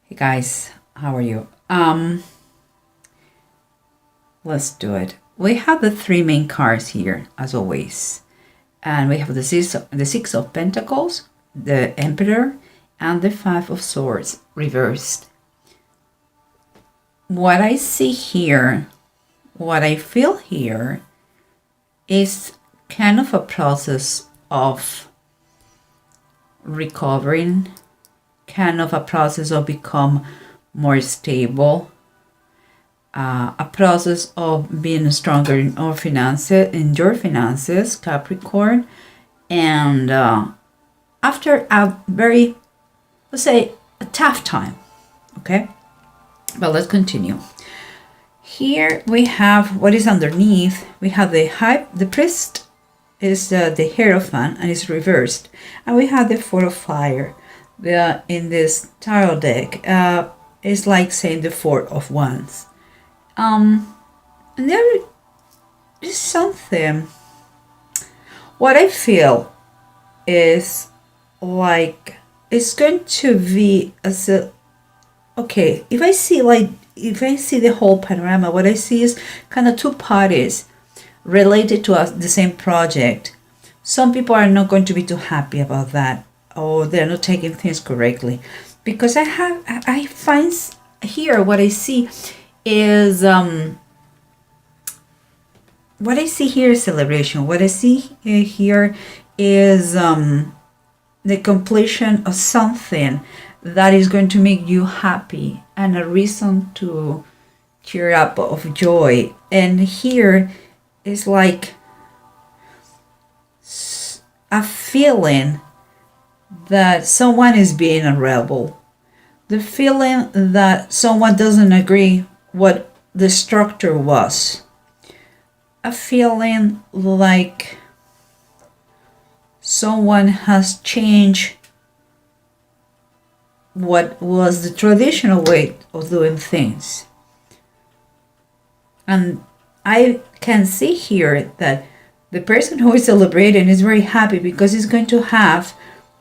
Hey guys, how are you? Let's do it. We have the three main cards here, as always. And we have the Six of Pentacles, the Emperor, and the Five of Swords reversed. What I see here, what I feel here, is kind of a process of recovering, kind of a process of become more stable, a process of being stronger in your finances, Capricorn, and after a very, let's say, a tough time. Okay, but let's continue. Here we have what is underneath. We have the priest is the Hierophant and it's reversed, and we have the Four of Fire. In this tarot deck, it's like saying the Four of Wands. And there is something. What I feel is like it's going to be as a okay. If I see the whole panorama, what I see is kind of two parties related to the same project. Some people are not going to be too happy about that, or they're not taking things correctly, because I find here what I see is what I see here is celebration. What I see here is the completion of something that is going to make you happy and a reason to cheer up of joy. And here is like a feeling that someone is being a rebel, the feeling that someone doesn't agree what the structure was, a feeling like someone has changed what was the traditional way of doing things. And I can see here that the person who is celebrating is very happy because he's going to have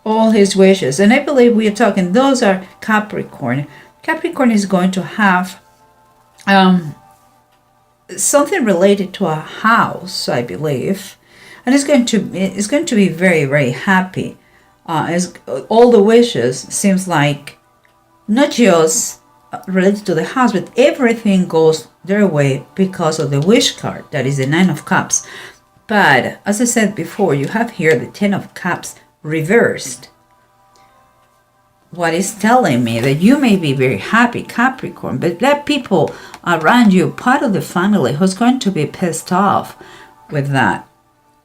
all his wishes. And I believe we are talking, those are Capricorn. Capricorn is going to have something related to a house, I believe. And it's going to be very, very happy. As all the wishes seems like not just related to the house, but everything goes their way because of the wish card, that is the Nine of Cups. But as I said before, you have here the Ten of Cups reversed. What is telling me that you may be very happy, Capricorn, but there are people around you, part of the family, who's going to be pissed off with that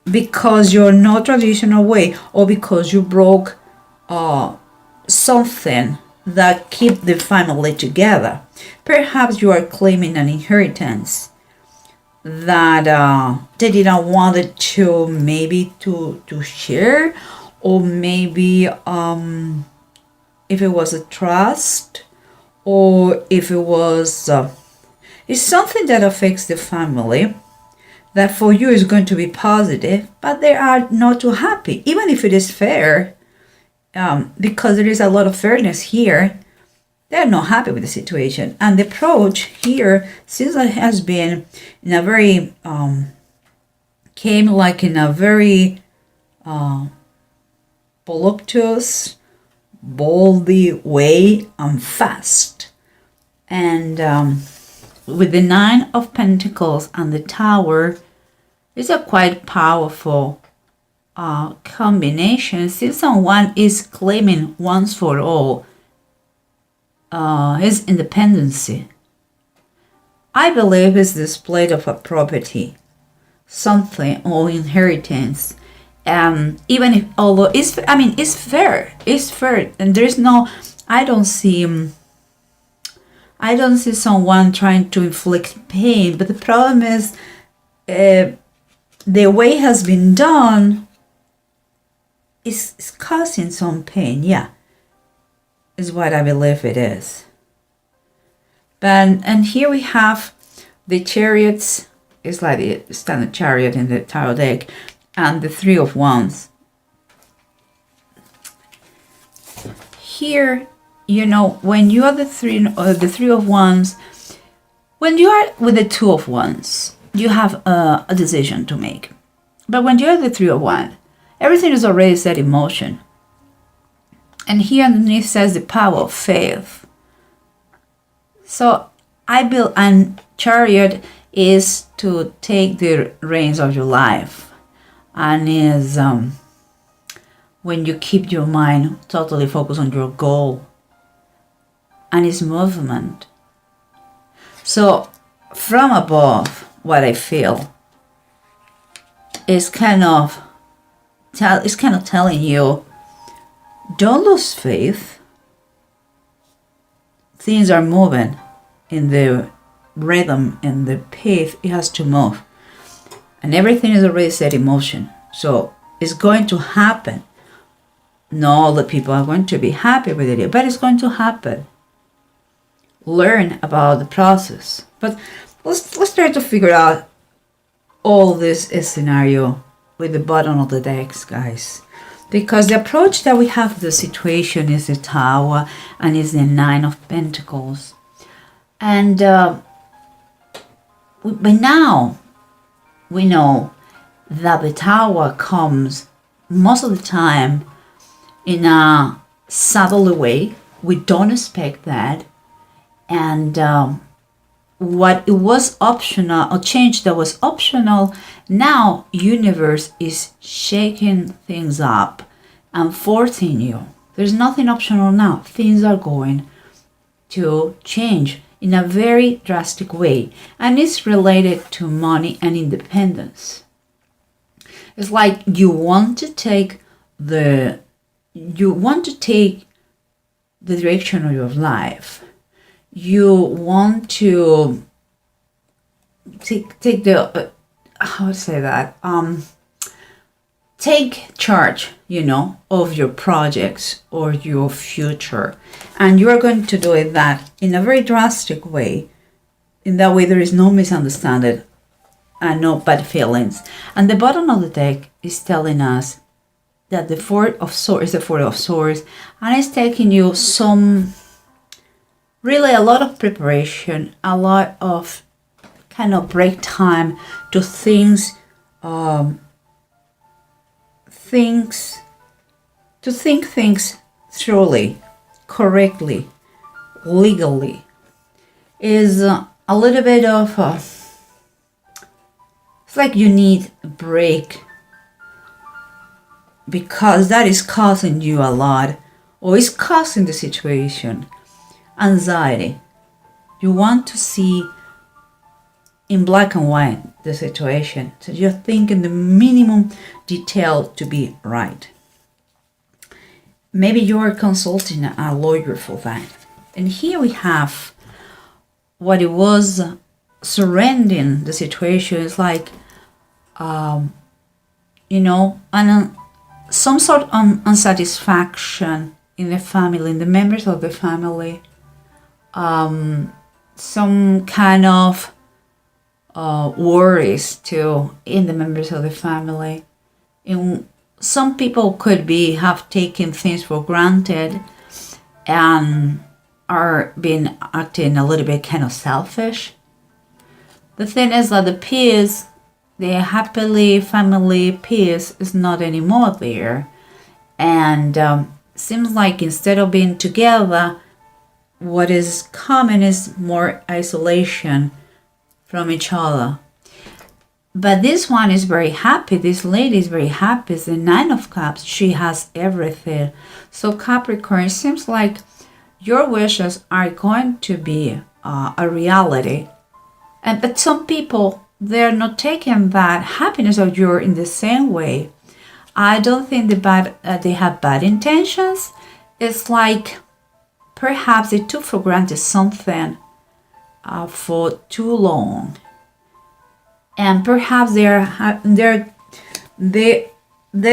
because you're not traditional way, or because you broke something that keep the family together. Perhaps you are claiming an inheritance that they didn't want it to maybe to share, or maybe if it was a trust, or if it was it's something that affects the family that for you is going to be positive, but they are not too happy, even if it is fair, because there is a lot of fairness here. They're not happy with the situation, and the approach here seems like has been in a very came like in a very voluptuous, boldy way and fast. And with the Nine of Pentacles and the Tower, it's a quite powerful combination. Since someone is claiming once for all his independency, I believe is displayed of a property, something, or inheritance. Even if, although it's fair, and there's no, I don't see someone trying to inflict pain, but the problem is the way it has been done is causing some pain. Yeah, is what I believe it is. And here we have the Chariots. It's like the standard chariot in the tarot deck, and the Three of Wands. Here when you are the three of wands, when you are with the two of wands, you have a decision to make. But when you're the three of wands, everything is already set in motion. And here underneath says the power of faith. So and Chariot is to take the reins of your life, and is when you keep your mind totally focused on your goal, and it's movement. So from above, what I feel is kind of telling you, don't lose faith. Things are moving in the rhythm and the pace it has to move, and everything is already set in motion. So it's going to happen. Not all the people are going to be happy with it, but it's going to happen. Learn about the process. But let's try to figure out all this scenario with the bottom of the decks, guys. Because the approach that we have to the situation is the Tower and is the Nine of Pentacles. And by now, we know that the Tower comes most of the time in a subtle way. We don't expect that. And what it was optional, or change that was optional, now universe is shaking things up and forcing you. There's nothing optional now. Things are going to change in a very drastic way, and it's related to money and independence. It's like you want to take the direction of your life. You want to take the how to say that, take charge, of your projects or your future, and you are going to do it that in a very drastic way. In that way, there is no misunderstanding and no bad feelings. And the bottom of the deck is telling us that the Four of Swords is the Four of Swords, and it's taking you really a lot of preparation, a lot of kind of break time to think things thoroughly, correctly, legally. Is a little bit of it's like you need a break, because that is causing you a lot, or is causing the situation anxiety. You want to see in black and white the situation, so you're thinking the minimum detail to be right. Maybe you're consulting a lawyer for that. And here we have what it was surrendering the situation. Is like some sort of unsatisfaction in the family, in the members of the family, some kind of worries too in the members of the family. Some people could have taken things for granted and are acting a little bit kind of selfish. The thing is that the peace, the happily family peace, is not anymore there, and seems like instead of being together, what is common is more isolation from each other. But this one is very happy. This lady is very happy. It's the Nine of Cups. She has everything. So Capricorn, it seems like your wishes are going to be a reality. But some people, they're not taking that happiness of yours in the same way. I don't think they have bad intentions. It's like perhaps they took for granted something for too long, and perhaps they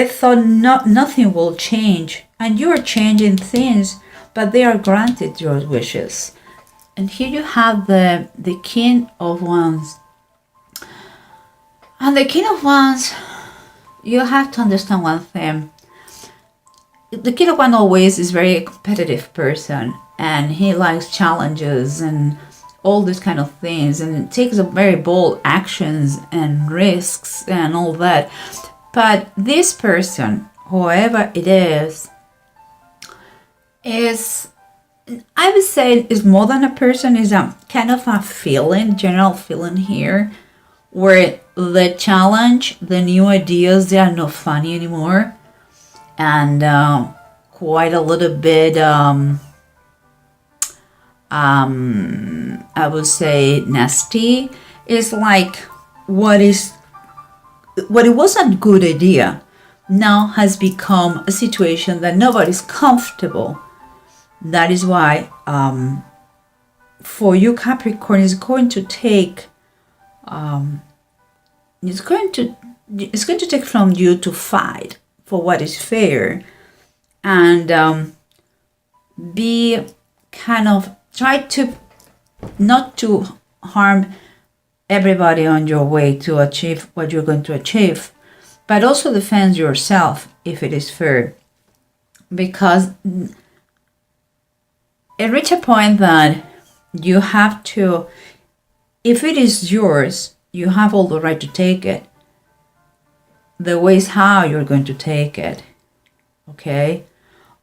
thought nothing will change, and you are changing things, but they are granted your wishes. And here you have the King of Wands, and the King of Wands, you have to understand one thing. The King of Wands always is very competitive person, and he likes challenges and all these kind of things, and it takes a very bold actions and risks and all that. But this person, whoever it is, I would say is more than a person, is a kind of a feeling, general feeling here, where the challenge, the new ideas, they are not funny anymore, and quite a little bit I would say nasty. It's like what it was a good idea now has become a situation that nobody's comfortable. That is why for you, Capricorn, it's going to take it's going to take from you to fight for what is fair, and be kind of try to not to harm everybody on your way to achieve what you're going to achieve, but also defend yourself if it is fair, because it reach a point that you have to, if it is yours, you have all the right to take it. The way is how you're going to take it. Okay?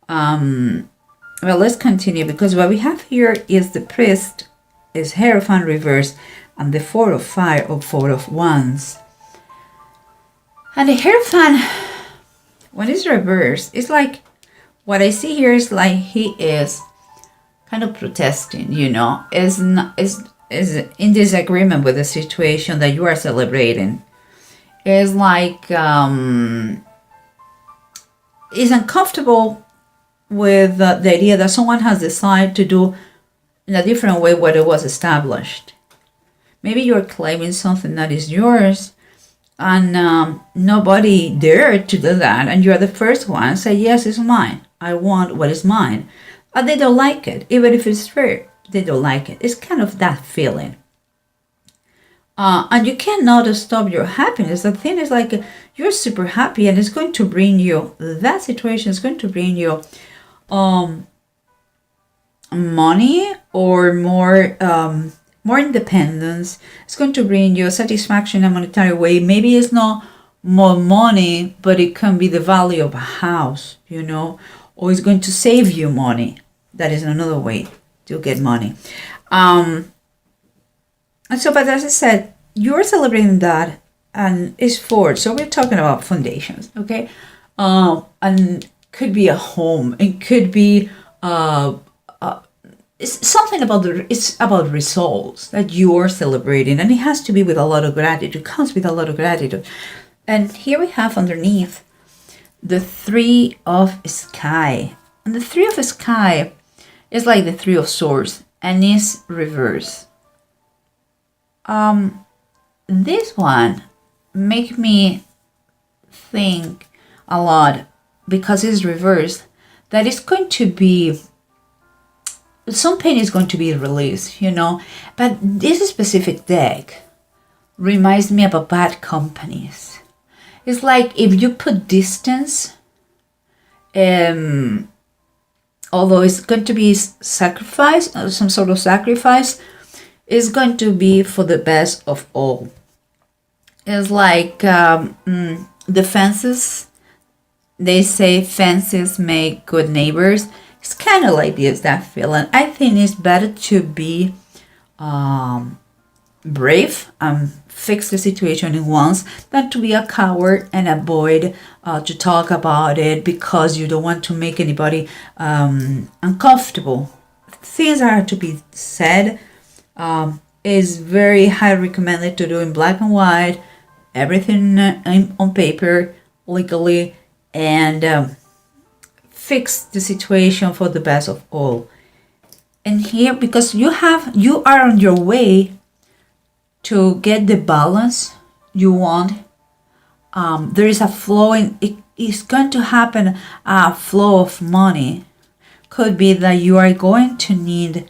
Well, let's continue, because what we have here is the priest, is Hierophant reversed, and the Four of Fire or Four of Wands. And the Hierophant, when it's reversed, it's like, what I see here is like he is kind of protesting, is in disagreement with the situation that you are celebrating. Is like is uncomfortable with the idea that someone has decided to do in a different way what it was established. Maybe you're claiming something that is yours, and nobody dared to do that, and you're the first one to say, yes, it's mine. I want what is mine. But they don't like it, even if it's fair. They don't like it. It's kind of that feeling. And you cannot stop your happiness. The thing is, like, you're super happy, and it's going to bring you, that situation is going to bring you money, or more independence. It's going to bring you satisfaction in a monetary way. Maybe it's not more money, but it can be the value of a house, or it's going to save you money. That is another way to get money. And so, but as I said, you're celebrating that, and it's forward. So we're talking about foundations, okay? And could be a home. It could be it's something about it's about results that you are celebrating, and it has to be with a lot of gratitude. It comes with a lot of gratitude. And here we have underneath the Three of Sky, and the Three of Sky is like the Three of Swords, and is reverse. This one make me think a lot, because it's reversed, that it's going to be, some pain is going to be released, but this specific deck reminds me about bad companies. It's like if you put distance, although it's going to be sacrifice, some sort of sacrifice, is going to be for the best of all. It's like the fences, they say fences make good neighbors. It's kind of like this, that feeling. I think it's better to be brave and fix the situation at once than to be a coward and avoid to talk about it because you don't want to make anybody uncomfortable. Things are to be said. Is very highly recommended to do in black and white, everything on paper, legally, and fix the situation for the best of all. And here, because you are on your way to get the balance you want, there is a flow, and it is going to happen, a flow of money. Could be that you are going to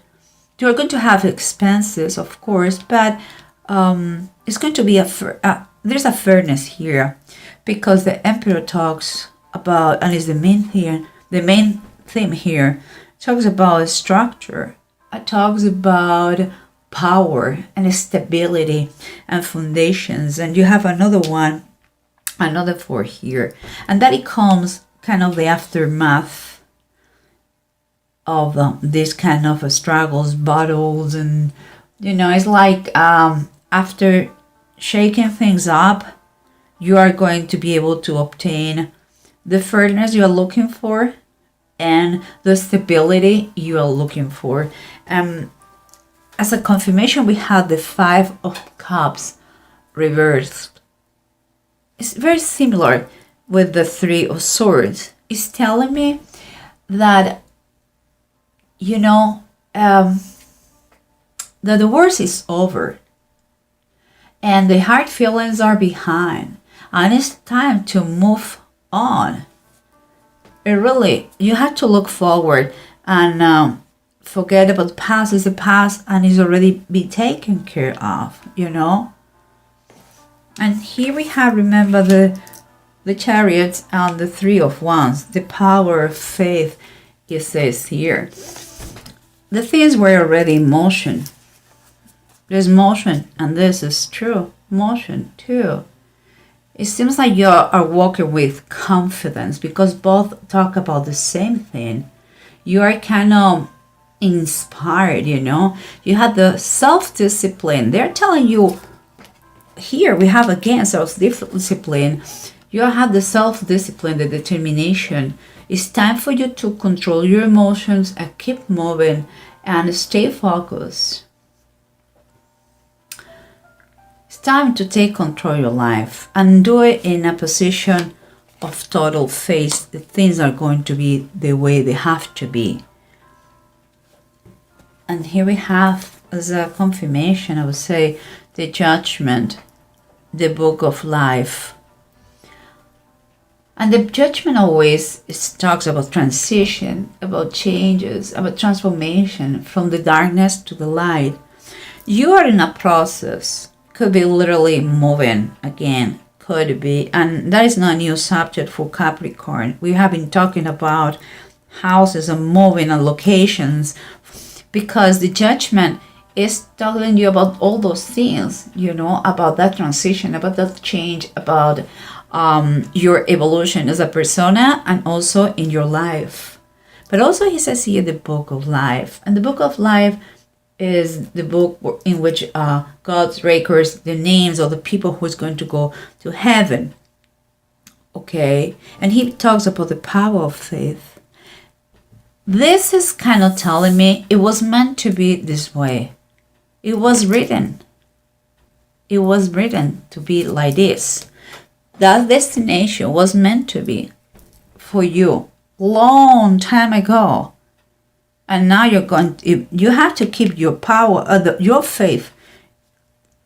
have expenses, of course, but it's going to be there's a fairness here, because the Emperor talks about, and is the main theme here, talks about structure. It talks about power and stability and foundations. And you have another one, another 4 here. And that it comes kind of the aftermath of this kind of struggles, battles, and it's like after shaking things up, you are going to be able to obtain the fairness you are looking for and the stability you are looking for. As a confirmation, we have the 5 of Cups reversed. It's very similar with the 3 of Swords. It's telling me that, that the worst is over and the hard feelings are behind, and it's time to move on. You have to look forward and forget about the past. Is the past and is already be taken care of, And here we have, remember, the Chariots and the 3 of Wands, the power of faith, it says here. The things were already in motion. There's motion, and this is true. Motion too. It seems like you are walking with confidence because both talk about the same thing. You are kind of inspired, You have the self-discipline. They're telling you here, we have again self-discipline. You have the self-discipline, the determination. It's time for you to control your emotions and keep moving and stay focused. It's time to take control of your life and do it in a position of total faith that things are going to be the way they have to be. And here we have, as a confirmation, I would say, the Judgment, the Book of Life. And the Judgment always talks about transition, about changes, about transformation from the darkness to the light. You are in a process. Could be literally moving again. Could be. And that is not a new subject for Capricorn. We have been talking about houses and moving and locations because the Judgment is telling you about all those things, about that transition, about that change, about your evolution as a persona and also in your life. But also he says here the Book of Life. And the Book of Life is the book in which God records the names of the people who is going to go to heaven. Okay? And he talks about the power of faith. This is kind of telling me it was meant to be this way. It was written. It was written to be like this. That destination was meant to be for you long time ago. And now you have to keep your power, your faith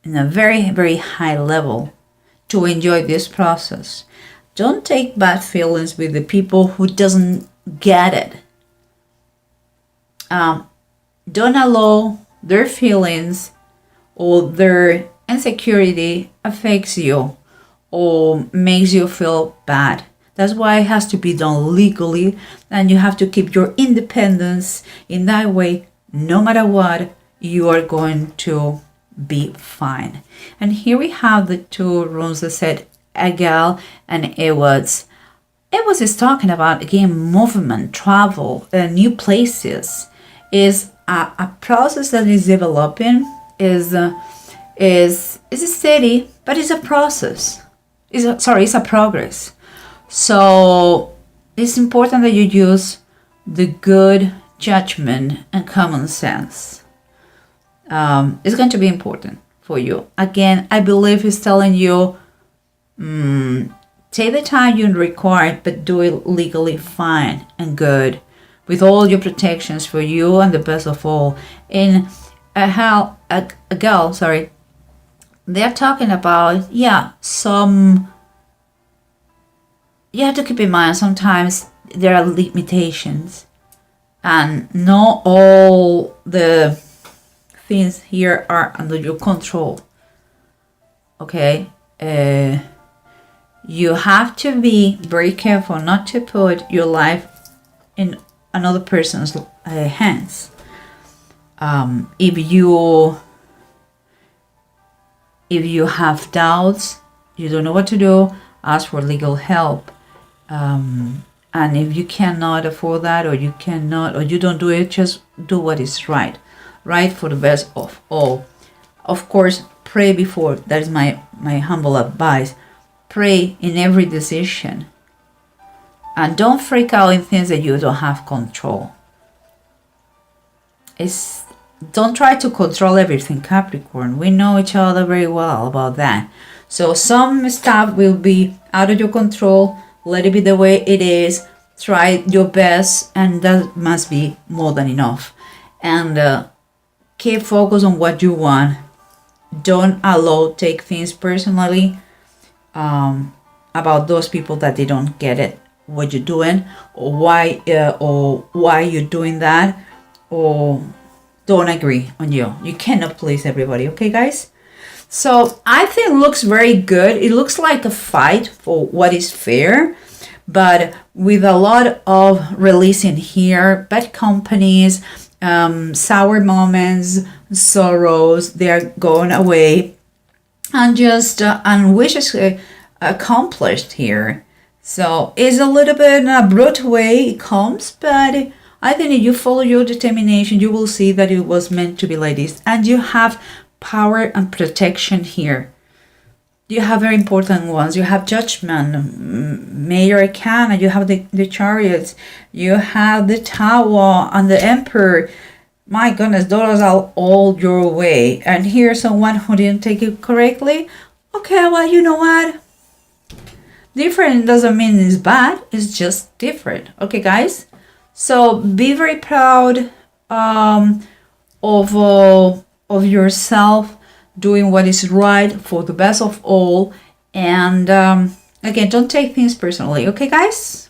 in a very, very high level to enjoy this process. Don't take bad feelings with the people who doesn't get it. Don't allow their feelings or their insecurity affects you or makes you feel bad. That's why it has to be done legally, and you have to keep your independence. In that way, no matter what, you are going to be fine. And here we have the 2 runes that said Egal and Ewods. Ewods is talking about, again, movement, travel, new places. Is a process that is developing, is steady, but it's a process. It's a progress. So it's important that you use the good judgment and common sense. It's going to be important for you. Again, I believe he's telling you, take the time you require, but do it legally fine and good, with all your protections for you and the best of all. In Egal, they're talking about, you have to keep in mind sometimes there are limitations and not all the things here are under your control. Okay? You have to be very careful not to put your life in another person's hands. If you have doubts, you don't know what to do, ask for legal help. And if you cannot afford that, or you don't do it, just do what is right for the best of all. Of course, pray before. That is my humble advice. Pray in every decision. And don't freak out in things that you don't have control. Don't try to control everything, Capricorn. We know each other very well about that. So some stuff will be out of your control. Let it be the way it is. Try your best, and that must be more than enough. And keep focused on what you want. Don't take things personally about those people that they don't get it, what you're doing, or why you're doing that, or don't agree on you. You cannot please everybody, okay, guys? So I think it looks very good. It looks like a fight for what is fair, but with a lot of releasing here, bad companies, sour moments, sorrows, they are going away, and just and wishes accomplished here. So it's a little bit in a abrupt way it comes, but I think if you follow your determination, you will see that it was meant to be like this. And you have power and protection here. You have very important ones. You have Judgment, Major Arcana, you have the Chariots, you have the Tower and the Emperor. My goodness, those are all your way. And here's someone who didn't take it correctly. Okay, well, you know what? Different doesn't mean it's bad. It's just different. Okay, guys? So be very proud of yourself, doing what is right for the best of all. And again, don't take things personally. Okay, guys?